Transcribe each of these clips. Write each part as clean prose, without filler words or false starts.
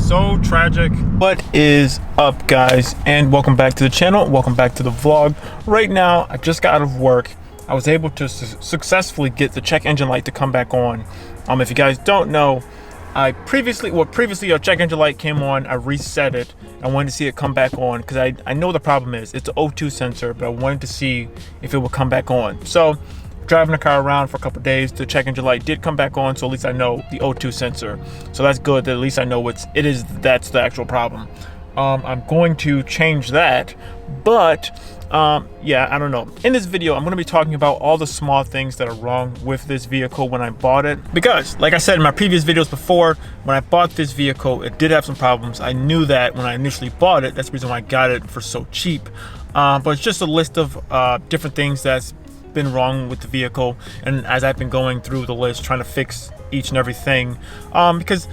So tragic. What is up, guys, and welcome back to the channel. Welcome back to the vlog. Right now I just got out of work. I was able to successfully get the check engine light to come back on. If you guys don't know, previously a check engine light came on. I reset it. I wanted to see it come back on because I know the problem is it's an O2 sensor, but I wanted to see if it would come back on. So driving the car around for a couple days, the check engine light did come back on, so at least I know the O2 sensor. So that's good, that at least I know that's the actual problem. I'm going to change that, but yeah, I don't know. In this video, I'm going to be talking about all the small things that are wrong with this vehicle when I bought it. Because, like I said in my previous videos before, when I bought this vehicle, it did have some problems. I knew that when I initially bought it. That's the reason why I got it for so cheap. But it's just a list of different things that's been wrong with the vehicle, and as I've been going through the list trying to fix each and everything, because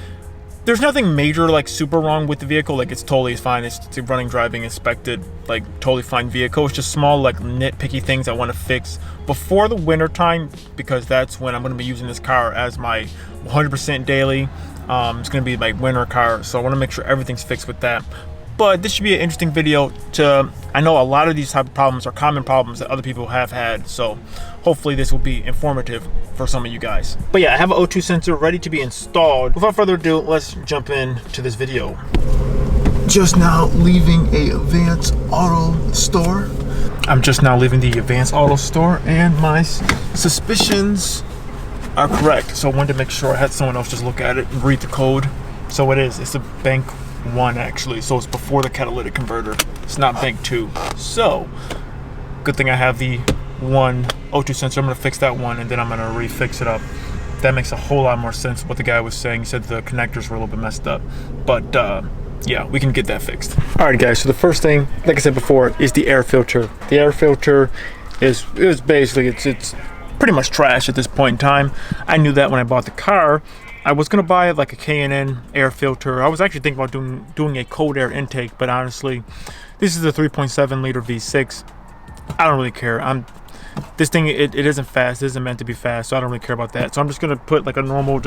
there's nothing major like super wrong with the vehicle. Like it's totally fine. It's a running, driving, inspected, like totally fine vehicle. It's just small like nitpicky things I want to fix before the winter time, because that's when I'm going to be using this car as my 100% daily. It's going to be my winter car, so I want to make sure everything's fixed with that. But this should be an interesting video I know a lot of these type of problems are common problems that other people have had, so hopefully this will be informative for some of you guys. But yeah, I have an O2 sensor ready to be installed. Without further ado, let's jump into this video. Just now leaving a Advance Auto store. I'm just now leaving the Advance Auto store, and my suspicions are correct. So I wanted to make sure I had someone else just look at it and read the code. So it's a bank 1 actually, so it's before the catalytic converter. It's not bank 2. So good thing I have the 1 O2 sensor. I'm gonna fix that one, and then I'm gonna refix it up. That makes a whole lot more sense what the guy was saying. He said the connectors were a little bit messed up, but yeah, we can get that fixed. All right, guys, so the first thing, like I said before, is the air filter. The air filter is basically it's pretty much trash at this point in time. I knew that when I bought the car. I was gonna buy like a K&N air filter. I was actually thinking about doing a cold air intake, but honestly, this is a 3.7 liter V6. I don't really care. This thing it isn't fast. It isn't meant to be fast, so I don't really care about that. So I'm just gonna put like a normal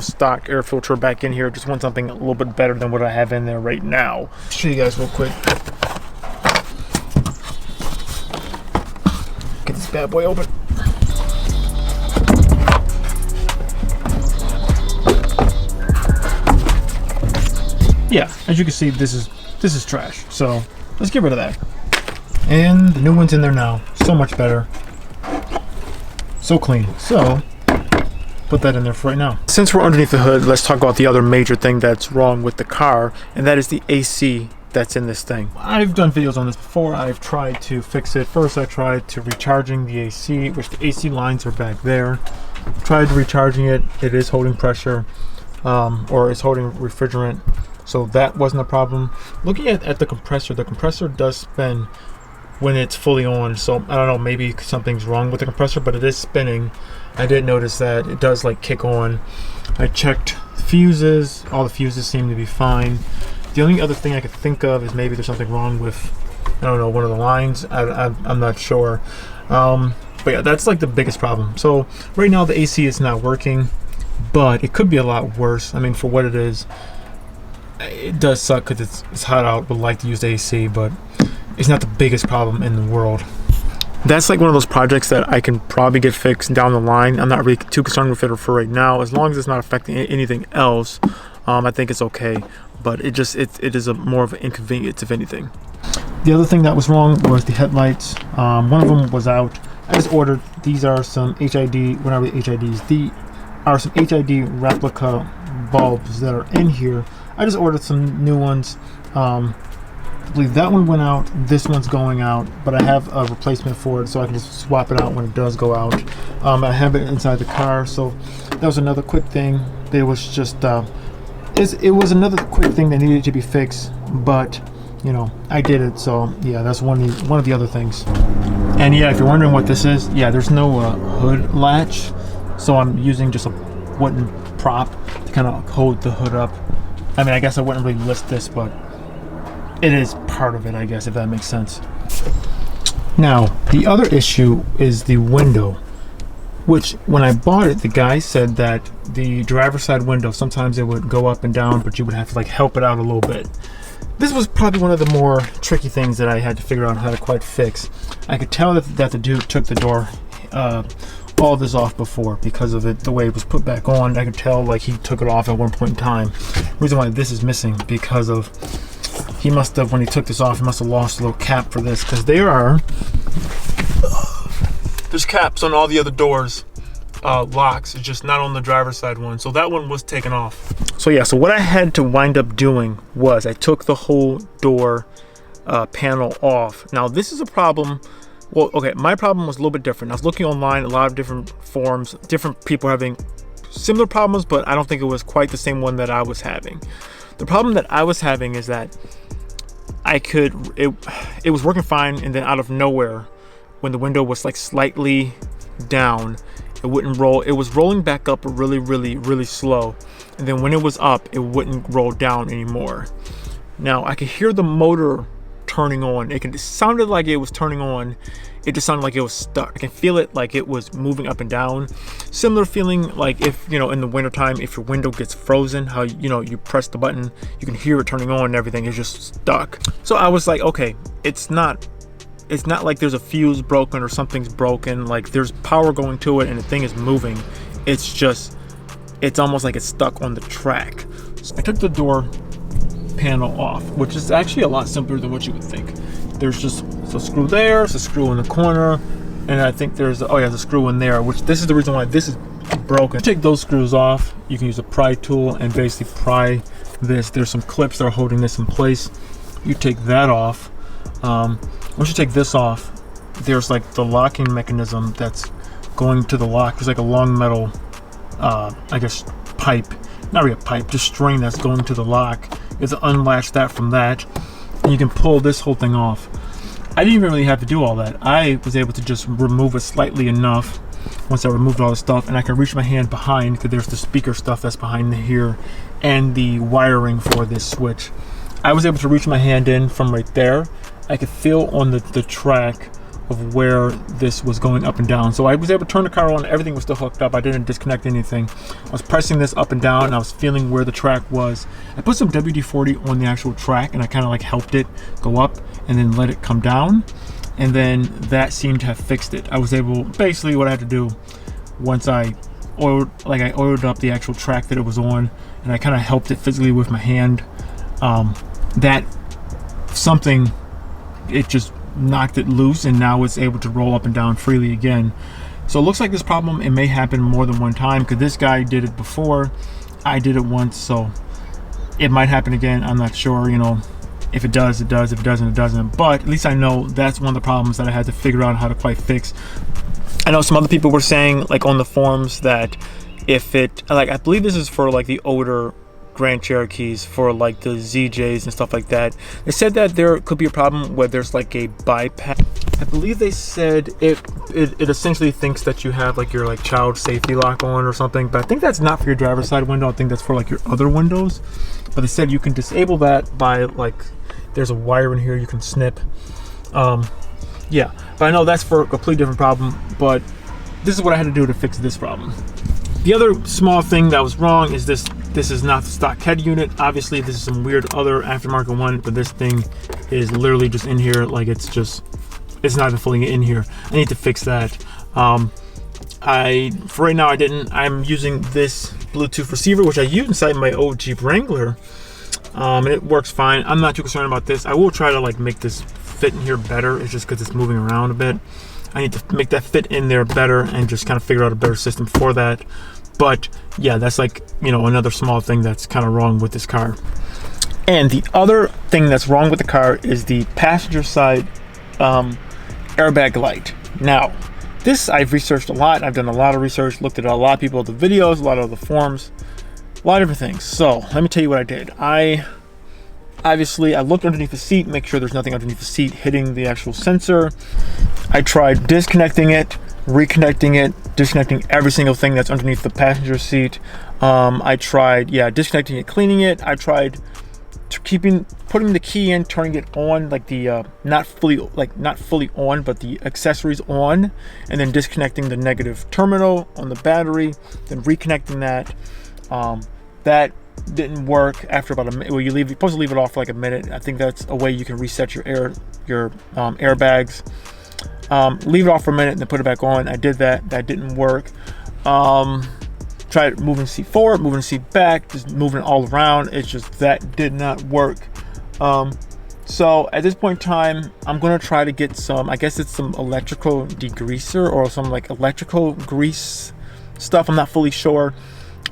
stock air filter back in here. Just want something a little bit better than what I have in there right now. Show you guys real quick. Get this bad boy open. Yeah, as you can see, this is trash. So let's get rid of that. And the new one's in there now. So much better. So clean. So put that in there for right now. Since we're underneath the hood, let's talk about the other major thing that's wrong with the car, and that is the AC that's in this thing. I've done videos on this before. I've tried to fix it. First, I tried to recharging the AC, which the AC lines are back there. Tried recharging it. It is holding pressure, or it's holding refrigerant. So that wasn't a problem. Looking at the compressor does spin when it's fully on. So I don't know, maybe something's wrong with the compressor, but it is spinning. I did notice that it does like kick on. I checked fuses. All the fuses seem to be fine. The only other thing I could think of is maybe there's something wrong with, I don't know, one of the lines. I'm not sure. But yeah, that's like the biggest problem. So right now the AC is not working, but it could be a lot worse. I mean, for what it is, it does suck because it's hot out. Would like to use the AC, but it's not the biggest problem in the world. That's like one of those projects that I can probably get fixed down the line. I'm not really too concerned with it for right now, as long as it's not affecting anything else. I think it's okay, but it is more of an inconvenience if anything. The other thing that was wrong was the headlights. One of them was out. I just ordered. These are some HID. What are the HIDs? These are some HID replica bulbs that are in here. I just ordered some new ones. I believe that one went out. This one's going out, but I have a replacement for it, so I can just swap it out when it does go out. I have it inside the car, so that was another quick thing. It was just it was another quick thing that needed to be fixed, but you know, I did it. So yeah, that's one of the other things. And yeah, if you're wondering what this is, yeah, there's no hood latch, so I'm using just a wooden prop to kind of hold the hood up. I mean, I guess I wouldn't really list this, but it is part of it, I guess, if that makes sense. Now, the other issue is the window. which when I bought it, the guy said that the driver's side window, sometimes it would go up and down, but you would have to like help it out a little bit. This was probably one of the more tricky things that I had to figure out how to quite fix. I could tell that the dude took the door, all this off before because of it, the way it was put back on. I could tell like he took it off at one point in time. The reason why this is missing because of, he must have, when he took this off, he must have lost a little cap for this, because there's caps on all the other doors. Locks, it's just not on the driver's side one, so that one was taken off. So yeah, so what I had to wind up doing was I took the whole door panel off. Now this is a problem. Well, okay, my problem was a little bit different. I was looking online, a lot of different forums, different people having similar problems, but I don't think it was quite the same one that I was having. The problem that I was having is that it was working fine, and then out of nowhere, when the window was like slightly down, it wouldn't roll. It was rolling back up really slow, and then when it was up, it wouldn't roll down anymore. Now I could hear the motor turning on. It sounded like it was turning on. It just sounded like it was stuck. I can feel it like it was moving up and down. Similar feeling like if, you know, in the wintertime, if your window gets frozen, how, you know, you press the button, you can hear it turning on and everything. It's just stuck. So I was like, okay, it's not like there's a fuse broken or something's broken. Like there's power going to it and the thing is moving. It's almost like it's stuck on the track. So I took the door panel off, which is actually a lot simpler than what you would think. There's just a screw there, there's a screw in the corner, and I think there's a screw in there, which this is the reason why this is broken. Take those screws off. You can use a pry tool and basically pry this. There's some clips that are holding this in place. You take that off. Once you take this off, there's like the locking mechanism that's going to the lock. There's like a long metal, I guess, pipe, not really a pipe, just string that's going to the lock. You have to unlatch that from that, and you can pull this whole thing off. I didn't even really have to do all that. I was able to just remove it slightly enough once I removed all the stuff, and I can reach my hand behind, because there's the speaker stuff that's behind here and the wiring for this switch. I was able to reach my hand in from right there. I could feel on the track of where this was going up and down. So I was able to turn the car on, everything was still hooked up, I didn't disconnect anything. I was pressing this up and down, and I was feeling where the track was. I put some WD-40 on the actual track, and I kind of like helped it go up and then let it come down, and then that seemed to have fixed it. I was able, basically what I had to do once I oiled up the actual track that it was on, and I kind of helped it physically with my hand, it just knocked it loose, and now it's able to roll up and down freely again. So it looks like this problem, it may happen more than one time, because this guy did it before, I did it once, so it might happen again. I'm not sure, you know, if it does, it does, if it doesn't, it doesn't, but at least I know that's one of the problems that I had to figure out how to quite fix. I know some other people were saying, like on the forums, that if it, like, I believe this is for like the older Grand Cherokees, for like the ZJs and stuff like that. They said that there could be a problem where there's like a bypass. I believe they said it essentially thinks that you have like your like child safety lock on or something, but I think that's not for your driver's side window. I think that's for like your other windows. But they said you can disable that by like, there's a wire in here you can snip. Yeah, but I know that's for a completely different problem, but this is what I had to do to fix this problem. The other small thing that was wrong is this is not the stock head unit. Obviously this is some weird other aftermarket one, but this thing is literally just in here, like it's not even fully in here. I need to fix that. For right now I'm using this Bluetooth receiver, which I used inside my old Jeep Wrangler, and it works fine. I'm not too concerned about this. I will try to like make this fit in here better. It's just because it's moving around a bit. I need to make that fit in there better and just kind of figure out a better system for that. But yeah, that's like, you know, another small thing that's kind of wrong with this car. And the other thing that's wrong with the car is the passenger side airbag light. Now, this I've researched a lot. I've done a lot of research, looked at a lot of people, the videos, a lot of the forums, a lot of different things. So let me tell you what I did. I looked underneath the seat, make sure there's nothing underneath the seat hitting the actual sensor. I tried disconnecting it, reconnecting it, disconnecting every single thing that's underneath the passenger seat. I tried, disconnecting it, cleaning it. I tried putting the key in, turning it on, like the not fully on, but the accessories on, and then disconnecting the negative terminal on the battery, then reconnecting that. That didn't work after about a minute. Well, you're supposed to leave it off for like a minute. I think that's a way you can reset your airbags. Leave it off for a minute and then put it back on. I did that. That didn't work. Tried moving the seat forward, moving the seat back, just moving it all around. It's just that did not work. So at this point in time, I'm gonna try to get some, I guess it's some electrical degreaser or some like electrical grease stuff. I'm not fully sure.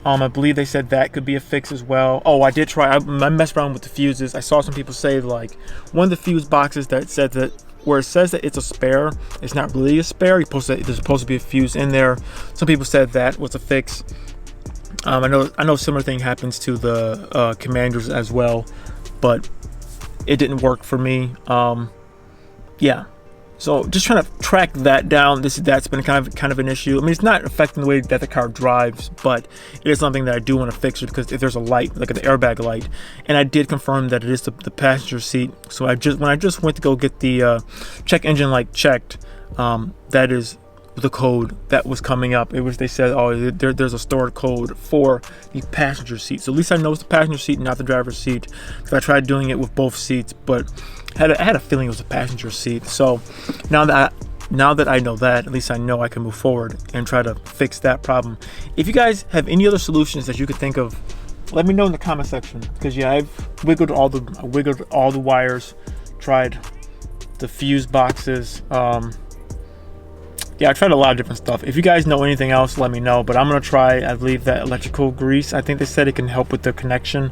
I believe they said that could be a fix as well. Oh, I did try, I messed around with the fuses. I saw some people say like one of the fuse boxes that said that where it says that it's a spare, it's not really a spare. There's supposed to be a fuse in there. Some people said that was a fix. I know similar thing happens to the Commanders as well, but it didn't work for me. Yeah, so just trying to track that down. That's been kind of an issue. I mean, it's not affecting the way that the car drives, but it is something that I do want to fix, because if there's a light, like an airbag light, and I did confirm that it is the passenger seat. So when I just went to go get the check engine light checked, that is the code that was coming up. They said, oh, there's a stored code for the passenger seat. So at least I know it's the passenger seat, not the driver's seat, because I tried doing it with both seats, but I had a feeling it was a passenger seat. So now that I know that, at least I know I can move forward and try to fix that problem. If you guys have any other solutions that you could think of, let me know in the comment section, because yeah, I've wiggled all the wires, tried the fuse boxes. Yeah, I tried a lot of different stuff. If you guys know anything else, let me know. But I'm gonna try, I believe, that electrical grease. I think they said it can help with the connection.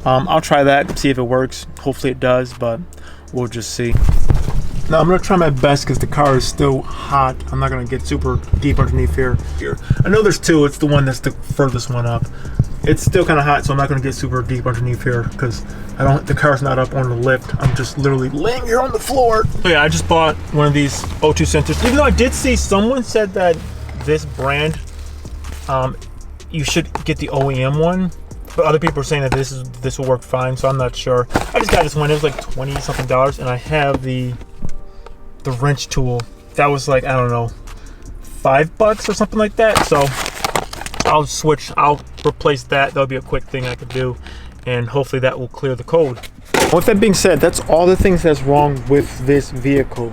I'll try that, see if it works. Hopefully it does, but we'll just see. Now I'm gonna try my best, because the car is still hot. I'm not gonna get super deep underneath here. I know there's two. It's the one that's the furthest one up. It's still kind of hot, so I'm not gonna get super deep underneath here, because the car's not up on the lift. I'm just literally laying here on the floor. So yeah, I just bought one of these O2 sensors. Even though I did see someone said that this brand, you should get the OEM one, but other people are saying that this will work fine, so I'm not sure. I just got this one. It was like $20 something, and I have the wrench tool. That was like, I don't know, $5 or something like that. So I'll replace that. That'll be a quick thing I could do, and hopefully that will clear the code. With that being said, that's all the things that's wrong with this vehicle,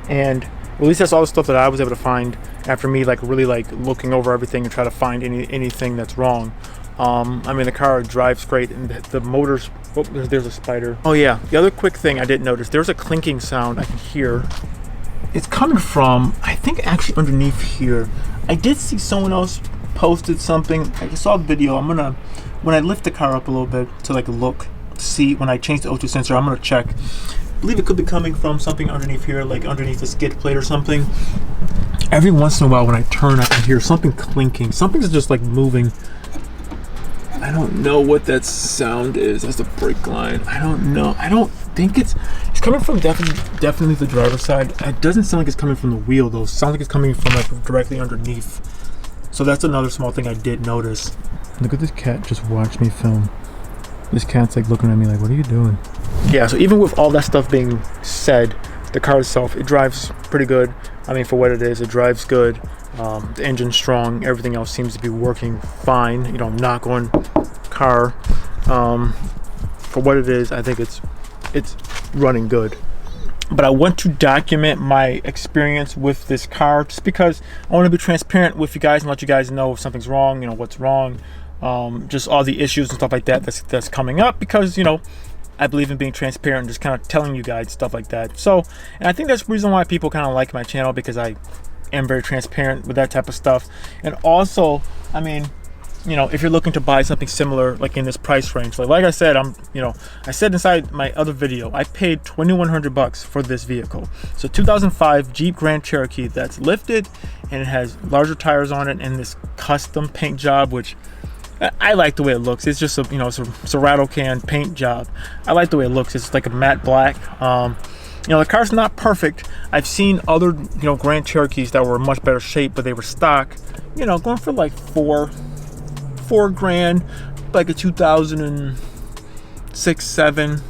and at least that's all the stuff that I was able to find after me really looking over everything and try to find anything that's wrong. I mean, the car drives great, and the motors, oh, there's a spider. Oh yeah, the other quick thing I didn't notice, there's a clinking sound I can hear. It's coming from, I think, actually underneath here. I did see someone else posted something. I saw the video. When I lift the car up a little bit to look, see, when I change the O2 sensor, I'm gonna check. I believe it could be coming from something underneath here, like underneath the skid plate or something. Every once in a while when I turn, I can hear something clinking. Something's just moving. I don't know what that sound is. That's the brake line. I don't know. I don't think it's coming from definitely the driver's side. It doesn't sound like it's coming from the wheel though. It sounds like it's coming from directly underneath. So that's another small thing I did notice. Look at this cat just watch me film. This cat's looking at me like, what are you doing? Yeah, so even with all that stuff being said, the car itself, it drives pretty good. I mean, for what it is, it drives good. The engine's strong. Everything else seems to be working fine. You know, knock on car. For what it is, I think it's running good. But I want to document my experience with this car, just because I want to be transparent with you guys and let you guys know if something's wrong, you know, what's wrong, just all the issues and stuff like that that's coming up, because, you know, I believe in being transparent and just kind of telling you guys stuff like that. So, and I think that's the reason why people kind of like my channel, because I am very transparent with that type of stuff. And also, I mean, you know, if you're looking to buy something similar, like in this price range, like I said, I said inside my other video, I paid $2,100 for this vehicle. So 2005 Jeep Grand Cherokee that's lifted, and it has larger tires on it, and this custom paint job, which I like the way it looks. It's just it's a rattle can paint job. I like the way it looks. It's like a matte black. You know, the car's not perfect. I've seen other, you know, Grand Cherokees that were in much better shape, but they were stock, you know, going for like $4 grand, like a 2000 and 6, 7,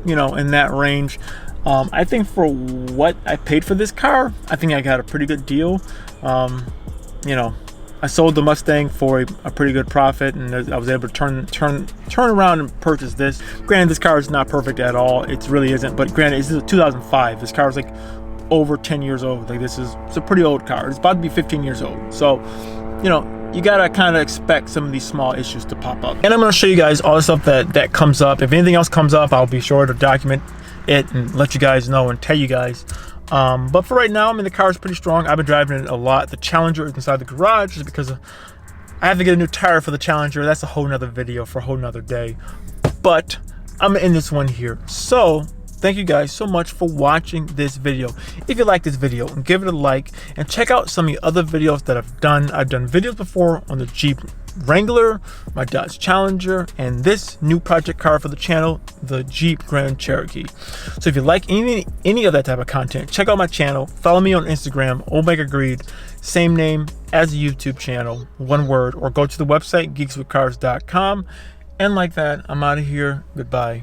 you know, in that range. I think for what I paid for this car, I think I got a pretty good deal. You know, I sold the Mustang for a pretty good profit, and I was able to turn around and purchase this. Granted, this car is not perfect at all. It really isn't. But granted, this is a 2005. This car is like over 10 years old. Like, it's a pretty old car. It's about to be 15 years old. So, you know, you gotta kind of expect some of these small issues to pop up. And I'm gonna show you guys all the stuff that comes up. If anything else comes up, I'll be sure to document it and let you guys know and tell you guys. But for right now, I mean, the car is pretty strong. I've been driving it a lot. The Challenger is inside the garage just because I have to get a new tire for the Challenger. That's a whole nother video for a whole nother day. But I'm gonna end this one here. So thank you guys so much for watching this video. If you like this video, give it a like and check out some of the other videos that I've done. I've done videos before on the Jeep Wrangler, my Dodge Challenger, and this new project car for the channel, the Jeep Grand Cherokee. So if you like any of that type of content, check out my channel. Follow me on Instagram, Omega Greed, same name as the YouTube channel, one word, or go to the website geekswithcars.com. And like that, I'm out of here. Goodbye.